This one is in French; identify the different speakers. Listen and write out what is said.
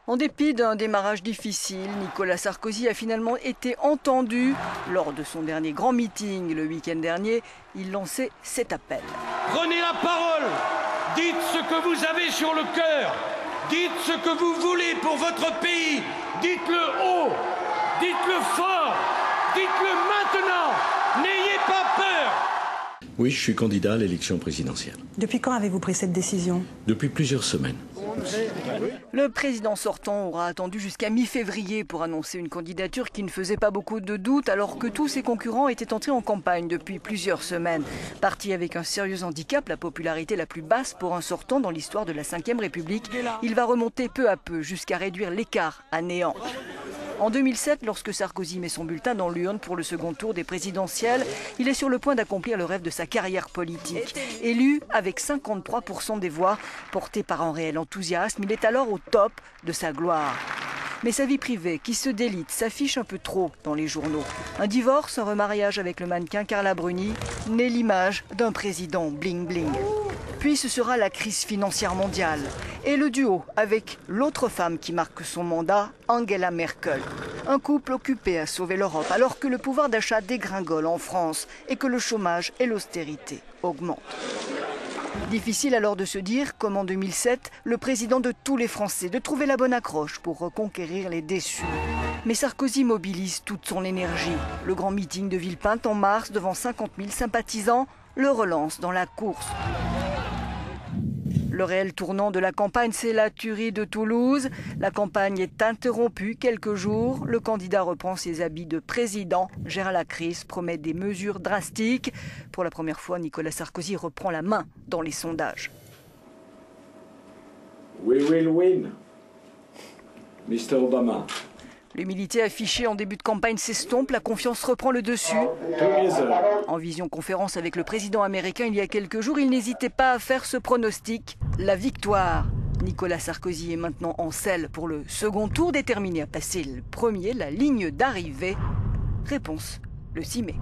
Speaker 1: En dépit d'un démarrage difficile, Nicolas Sarkozy a finalement été entendu. Lors de son dernier grand meeting le week-end dernier, il lançait cet appel.
Speaker 2: Prenez la parole, dites ce que vous avez sur le cœur, dites ce que vous voulez pour votre pays, dites-le haut, dites-le fort, dites-le maintenant, n'ayez pas peur.
Speaker 3: Oui, je suis candidat à l'élection présidentielle.
Speaker 4: Depuis quand avez-vous pris cette décision?
Speaker 3: Depuis plusieurs semaines.
Speaker 1: Le président sortant aura attendu jusqu'à mi-février pour annoncer une candidature qui ne faisait pas beaucoup de doute alors que tous ses concurrents étaient entrés en campagne depuis plusieurs semaines. Parti avec un sérieux handicap, la popularité la plus basse pour un sortant dans l'histoire de la Ve République, il va remonter peu à peu jusqu'à réduire l'écart à néant. En 2007, lorsque Sarkozy met son bulletin dans l'urne pour le second tour des présidentielles, il est sur le point d'accomplir le rêve de sa carrière politique. Élu avec 53% des voix, porté par un réel enthousiasme, il est alors au top de sa gloire. Mais sa vie privée, qui se délite, s'affiche un peu trop dans les journaux. Un divorce, un remariage avec le mannequin Carla Bruni, naît l'image d'un président bling-bling. Puis ce sera la crise financière mondiale et le duo avec l'autre femme qui marque son mandat, Angela Merkel. Un couple occupé à sauver l'Europe alors que le pouvoir d'achat dégringole en France et que le chômage et l'austérité augmentent. Difficile alors de se dire, comme en 2007, le président de tous les Français, de trouver la bonne accroche pour reconquérir les déçus. Mais Sarkozy mobilise toute son énergie. Le grand meeting de Villepinte en mars devant 50 000 sympathisants le relance dans la course. Le réel tournant de la campagne, c'est la tuerie de Toulouse. La campagne est interrompue quelques jours. Le candidat reprend ses habits de président, gère la crise, promet des mesures drastiques. Pour la première fois, Nicolas Sarkozy reprend la main dans les sondages.
Speaker 3: We will win, Mr. Obama.
Speaker 1: L'humilité affichée en début de campagne s'estompe, la confiance reprend le dessus. En visioconférence avec le président américain il y a quelques jours, il n'hésitait pas à faire ce pronostic, la victoire. Nicolas Sarkozy est maintenant en selle pour le second tour, déterminé à passer le premier, la ligne d'arrivée. Réponse le 6 mai.